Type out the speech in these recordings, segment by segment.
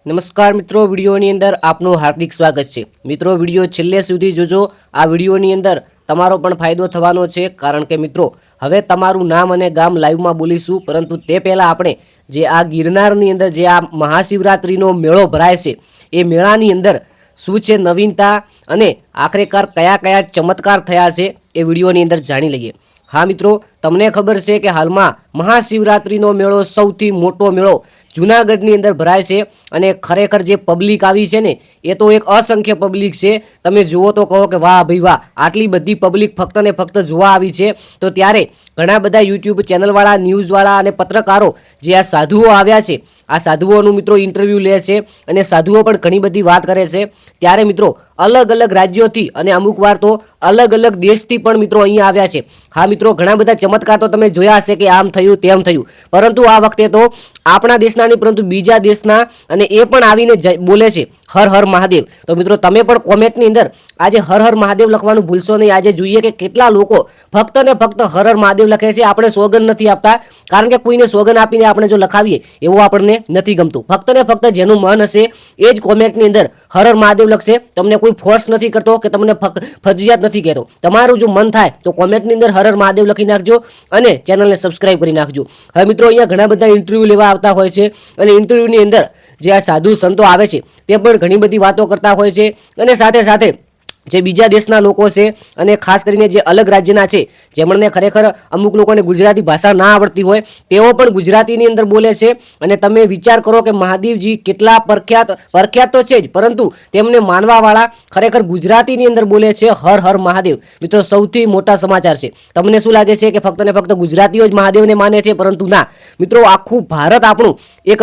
નમસ્કાર મિત્રો, વિડીયોની અંદર આપનું હાર્દિક સ્વાગત છે। મિત્રો, વિડીયો છેલ્લે સુધી જોજો। આ વિડીયોની અંદર તમારો પણ ફાયદો થવાનો છે, કારણ કે મિત્રો હવે તમારું નામ અને ગામ લાઈવમાં બોલીશું। પરંતુ તે પહેલાં આપણે જે આ ગિરનારની અંદર જે આ મહાશિવરાત્રિનો મેળો ભરાય છે, એ મેળાની અંદર શું છે નવીનતા અને આખરેકાર કયા કયા ચમત્કાર થયા છે એ વિડીયોની અંદર જાણી લઈએ। હા મિત્રો, તમને ખબર છે કે હાલમાં મહાશિવરાત્રિનો મેળો સૌથી મોટો મેળો જૂનાગઢની અંદર ભરાય છે અને ખરેખર જે પબ્લિક આવી છે ને એ તો એક અસંખ્ય પબ્લિક છે। તમે જુઓ તો કહો કે વાહ ભાઈ વાહ, આટલી બધી પબ્લિક ફક્ત ને ફક્ત જોવા આવી છે। તો ત્યારે ઘણા બધા યુટ્યુબ ચેનલવાળા, ન્યૂઝવાળા અને પત્રકારો જે આ સાધુઓ આવ્યા છે, આ સાધુઓનું મિત્રો ઇન્ટરવ્યૂ લે છે અને સાધુઓ પણ ઘણી બધી વાત કરે છે। ત્યારે મિત્રો અલગ અલગ રાજ્યોથી અને અમુક વાર તો અલગ અલગ દેશથી પણ મિત્રો અહીંયા આવ્યા છે। હા મિત્રો, ઘણા બધા ચમત્કાર તો તમે જોયા હશે કે આમ થયું તેમ થયું, પરંતુ આ વખતે તો આપણા દેશના નહીં પરંતુ બીજા દેશના અને એ પણ આવીને બોલે છે હર હર મહાદેવ। તો મિત્રો તમે પણ કોમેન્ટની અંદર આજે હર હર મહાદેવ લખવાનું ભૂલશો નહીં। આજે જોઈએ કે કેટલા લોકો ફક્ત ને ફક્ત હર હર મહાદેવ લખે છે। આપણે સોગન નથી આપતા, કારણ કે કોઈને સોગન આપીને આપણે જો લખાવીએ એવું આપણને નથી ગમતું। ફક્ત ને ફક્ત જેનું મન હશે એ જ કોમેન્ટની અંદર હર હર મહાદેવ લખશે। તમને કોઈ ફોર્સ નથી કરતો કે તમને ફરજિયાત નથી કહેતો। તમારું જો મન થાય તો કોમેન્ટની અંદર હર હર મહાદેવ લખી નાખજો અને ચેનલને સબસ્ક્રાઇબ કરી નાખજો। હવે મિત્રો અહીંયા ઘણા બધા ઇન્ટરવ્યૂ લેવા આવતા હોય છે અને ઇન્ટરવ્યૂની અંદર જે આ સાધુ સંતો આવે છે તે પણ ઘણી બધી વાતો કરતા હોય છે અને સાથે સાથે જે બીજા દેશના લોકો છે અને ખાસ કરીને જે અલગ રાજ્યના છે, જેમણે ખરેખર અમુક લોકોને ગુજરાતી ભાષા ના આવડતી હોય તેઓ પણ ગુજરાતીની અંદર બોલે છે। અને તમે વિચાર કરો કે મહાદેવજી કેટલા પ્રખ્યાત તો છે જ, પરંતુ તેમને માનવાવાળા ખરેખર ગુજરાતીની અંદર બોલે છે હર હર મહાદેવ। મિત્રો સૌથી મોટા સમાચાર છે। તમને શું લાગે છે કે ફક્ત ને ફક્ત ગુજરાતીઓ જ મહાદેવને માને છે? પરંતુ ના મિત્રો, આખું ભારત આપણું એક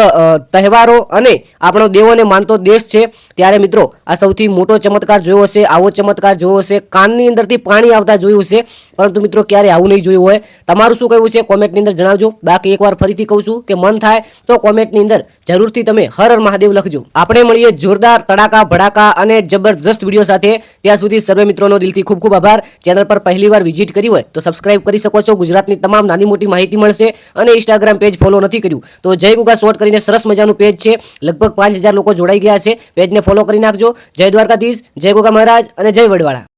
તહેવારો અને આપણો દેવોને માનતો દેશ છે। ત્યારે મિત્રો આ સૌથી મોટો ચમત્કાર જોયો છે, આવો ચમત્કાર જોયો છે, કાનની અંદરથી પાણી આવતા જોયું છે, પરંતુ મિત્રો ક્યારે આવું નહીં જોયું હોય। તમારું શું કહેવું છે કોમેન્ટની અંદર જણાવજો। બાકી એકવાર ફરીથી કહું છું કે મન થાય તો કોમેન્ટની અંદર જરૂરથી તમે હર હર મહાદેવ લખજો। આપણે મળીએ જોરદાર તડાકા ભડાકા અને જબરજસ્ત વિડીયો સાથે। ત્યાં સુધી સર્વે મિત્રોનો દિલથી ખૂબ ખૂબ આભાર। ચેનલ પર પહેલીવાર વિઝિટ કરી હોય તો સબસ્ક્રાઇબ કરી શકો છો। ગુજરાતની તમામ નાની મોટી માહિતી મળશે અને ઇન્સ્ટાગ્રામ પેજ ફોલો નથી કર્યું તો જય ગુગા શોર્ટ કરીને સરસ મજાનું પેજ છે, લગભગ 5000 લોકો જોડાઈ ગયા છે। પેજને ફોલો કરી નાખજો। જય દ્વારકાધીશ, જય ગોગા મહારાજ અને જય વડવાળા।